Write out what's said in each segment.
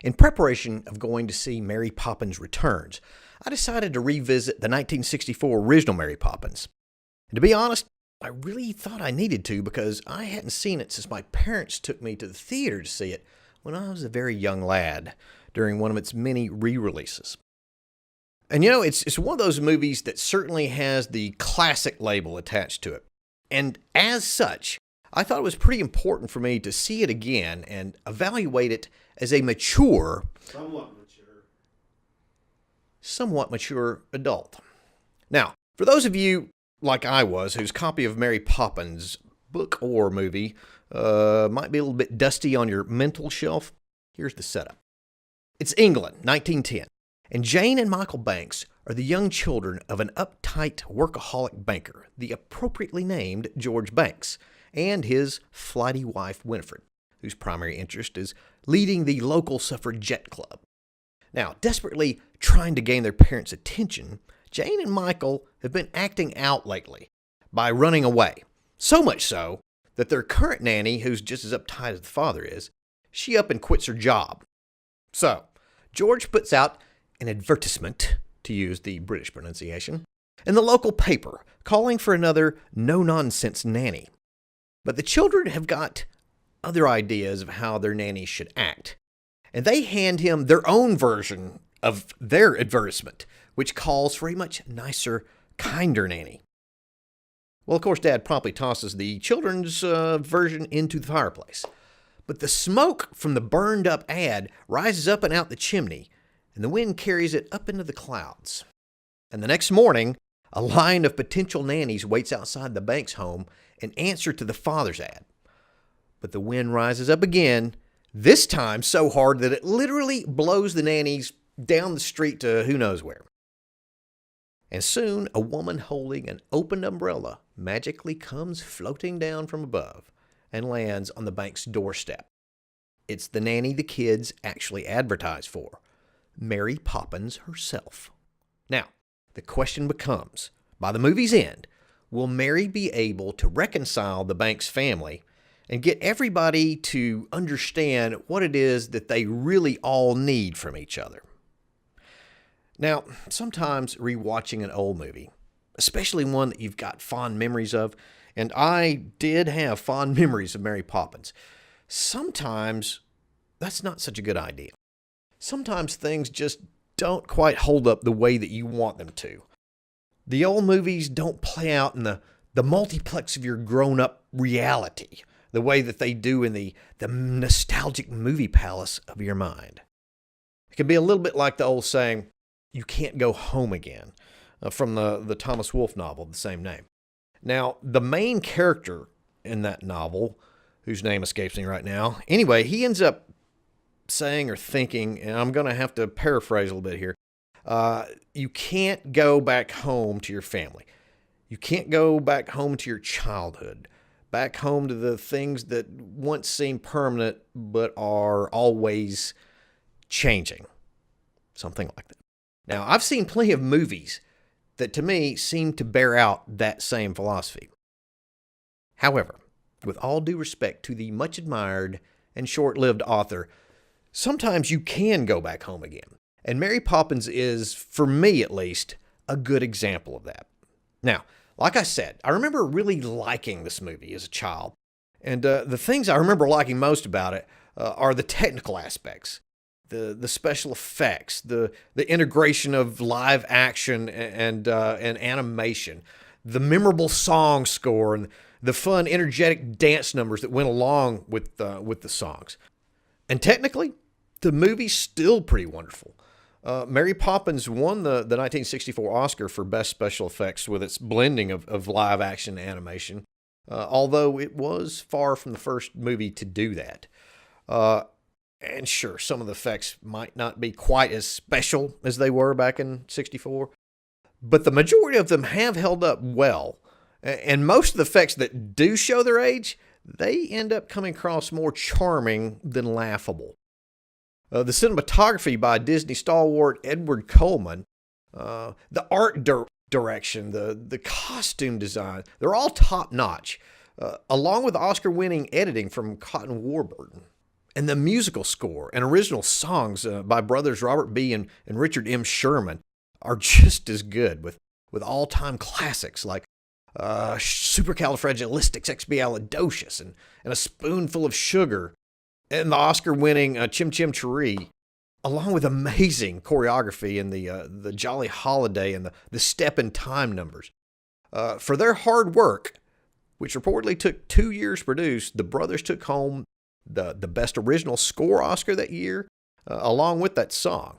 In preparation of going to see Mary Poppins Returns, I decided to revisit the 1964 original Mary Poppins. And to be honest, I really thought I needed to because I hadn't seen it since my parents took me to the theater to see it when I was a very young lad during one of its many re-releases. And it's one of those movies that certainly has the classic label attached to it. And as such, I thought it was pretty important for me to see it again and evaluate it as a somewhat mature adult. Now, for those of you like I was, whose copy of Mary Poppins, book or movie, might be a little bit dusty on your mental shelf, here's the setup. It's England, 1910, and Jane and Michael Banks are the young children of an uptight workaholic banker, the appropriately named George Banks, and his flighty wife Winifred, whose primary interest is leading the local suffragette club. Now, desperately trying to gain their parents' attention, Jane and Michael have been acting out lately by running away. So much so that their current nanny, who's just as uptight as the father is, she up and quits her job. So, George puts out an advertisement, to use the British pronunciation, in the local paper calling for another no-nonsense nanny. But the children have got other ideas of how their nanny should act, and they hand him their own version of their advertisement, which calls for a much nicer, kinder nanny. Well, of course, Dad promptly tosses the children's version into the fireplace. But the smoke from the burned-up ad rises up and out the chimney, and the wind carries it up into the clouds. And the next morning, a line of potential nannies waits outside the Banks home in answer to the father's ad. But the wind rises up again, this time so hard that it literally blows the nannies down the street to who knows where. And soon, a woman holding an open umbrella magically comes floating down from above and lands on the Banks' doorstep. It's the nanny the kids actually advertise for, Mary Poppins herself. Now, the question becomes, by the movie's end, will Mary be able to reconcile the Banks family and get everybody to understand what it is that they really all need from each other? Now, sometimes rewatching an old movie, especially one that you've got fond memories of, and I did have fond memories of Mary Poppins, sometimes that's not such a good idea. Sometimes things just don't quite hold up the way that you want them to. The old movies don't play out in the multiplex of your grown-up reality the way that they do in the nostalgic movie palace of your mind. It can be a little bit like the old saying, "You can't go home again," from the Thomas Wolfe novel of the same name. Now, the main character in that novel, whose name escapes me right now, anyway, he ends up saying or thinking, and I'm going to have to paraphrase a little bit here, you can't go back home to your family. You can't go back home to your childhood, back home to the things that once seemed permanent but are always changing. Something like that. Now, I've seen plenty of movies that to me seem to bear out that same philosophy. However, with all due respect to the much admired and short-lived author, sometimes you can go back home again. And Mary Poppins is, for me at least, a good example of that. Now, like I said, I remember really liking this movie as a child. And the things I remember liking most about it are the technical aspects, the special effects, the integration of live action and animation, the memorable song score, and the fun, energetic dance numbers that went along with the songs. And technically, the movie's still pretty wonderful. Mary Poppins won the 1964 Oscar for Best Special Effects with its blending of live action and animation, although it was far from the first movie to do that. And sure, some of the effects might not be quite as special as they were back in '64, but the majority of them have held up well. And most of the effects that do show their age, they end up coming across more charming than laughable. The cinematography by Disney stalwart Edward Coleman, the art direction, the costume design, they're all top-notch, along with Oscar-winning editing from Cotton Warburton. And the musical score and original songs by brothers Robert B. and Richard M. Sherman are just as good, with all-time classics like Supercalifragilisticexpialidocious and A Spoonful of Sugar, and the Oscar-winning Chim Chim Cheree, along with amazing choreography in the Jolly Holiday and the Step in Time numbers. For their hard work, which reportedly took 2 years to produce, the brothers took home the Best Original Score Oscar that year, along with that song.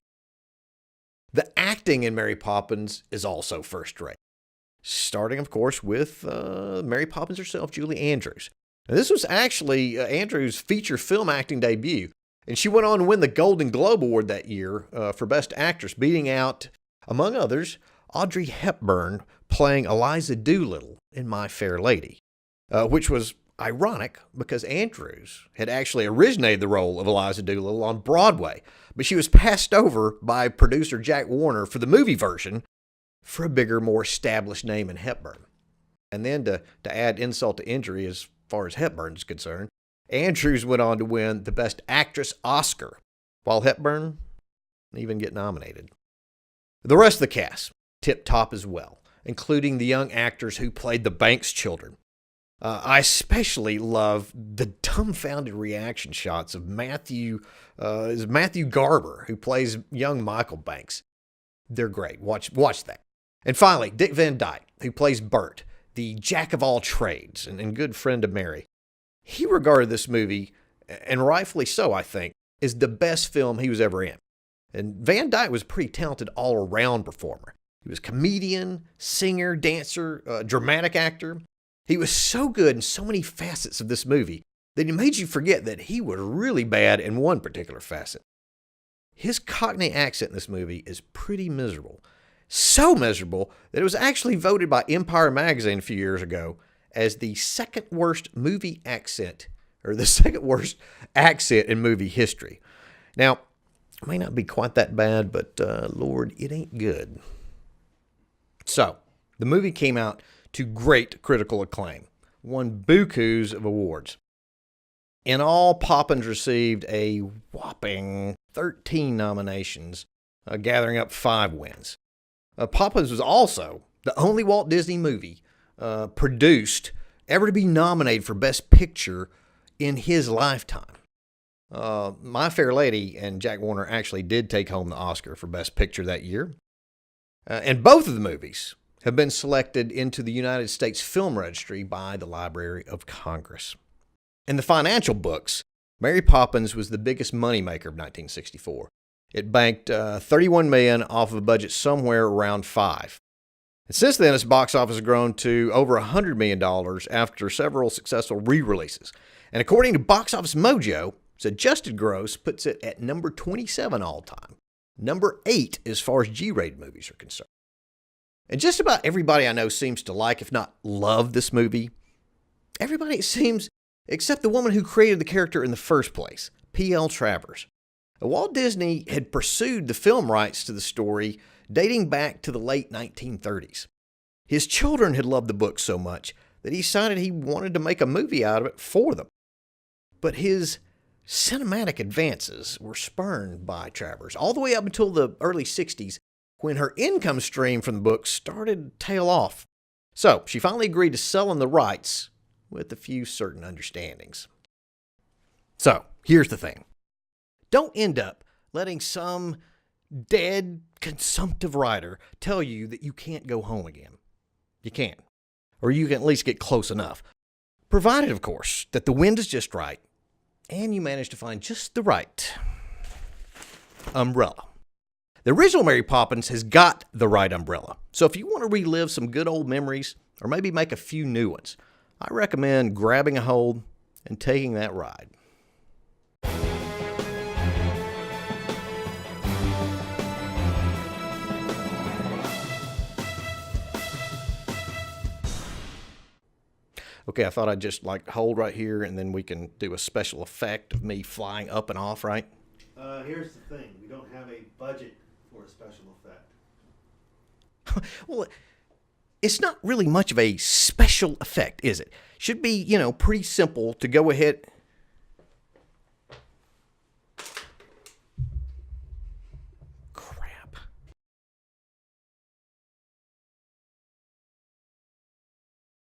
The acting in Mary Poppins is also first rate, starting, of course, with Mary Poppins herself, Julie Andrews. Now, this was actually Andrews' feature film acting debut, and she went on to win the Golden Globe Award that year for Best Actress, beating out, among others, Audrey Hepburn playing Eliza Doolittle in My Fair Lady, which was ironic because Andrews had actually originated the role of Eliza Doolittle on Broadway, but she was passed over by producer Jack Warner for the movie version for a bigger, more established name in Hepburn. And then to add insult to injury as far as Hepburn is concerned, Andrews went on to win the Best Actress Oscar, while Hepburn didn't even get nominated. The rest of the cast, tip-top as well, including the young actors who played the Banks children. I especially love the dumbfounded reaction shots of Matthew Garber, who plays young Michael Banks. They're great. Watch that. And finally, Dick Van Dyke, who plays Bert, the jack of all trades and good friend of Mary. He regarded this movie, and rightfully so, I think, as the best film he was ever in. And Van Dyke was a pretty talented all-around performer. He was comedian, singer, dancer, dramatic actor. He was so good in so many facets of this movie that it made you forget that he was really bad in one particular facet. His Cockney accent in this movie is pretty miserable. So miserable that it was actually voted by Empire magazine a few years ago as the second worst movie accent, or the second worst accent in movie history. Now, it may not be quite that bad, but Lord, it ain't good. So, the movie came out to great critical acclaim, won bukus of awards. In all, Poppins received a whopping 13 nominations, gathering up 5 wins. Poppins was also the only Walt Disney movie produced ever to be nominated for Best Picture in his lifetime. My Fair Lady and Jack Warner actually did take home the Oscar for Best Picture that year. And both of the movies have been selected into the United States Film Registry by the Library of Congress. In the financial books, Mary Poppins was the biggest moneymaker of 1964. It banked $31 million off of a budget somewhere around $5 million. And since then, its box office has grown to over $100 million after several successful re-releases. And according to Box Office Mojo, its adjusted gross puts it at number 27 all time, number 8 as far as G-rated movies are concerned. And just about everybody I know seems to like, if not love, this movie. Everybody, it seems, except the woman who created the character in the first place, P.L. Travers. Walt Disney had pursued the film rights to the story dating back to the late 1930s. His children had loved the book so much that he decided he wanted to make a movie out of it for them. But his cinematic advances were spurned by Travers all the way up until the early 60s, when her income stream from the book started to tail off. So she finally agreed to sell him the rights with a few certain understandings. So here's the thing. Don't end up letting some dead, consumptive writer tell you that you can't go home again. You can. Or you can at least get close enough. Provided, of course, that the wind is just right and you manage to find just the right umbrella. The original Mary Poppins has got the right umbrella. So if you want to relive some good old memories or maybe make a few new ones, I recommend grabbing a hold and taking that ride. Okay, I thought I'd just hold right here and then we can do a special effect of me flying up and off, right? Here's the thing. We don't have a budget for a special effect. Well, it's not really much of a special effect, is it? Should be, pretty simple to go ahead.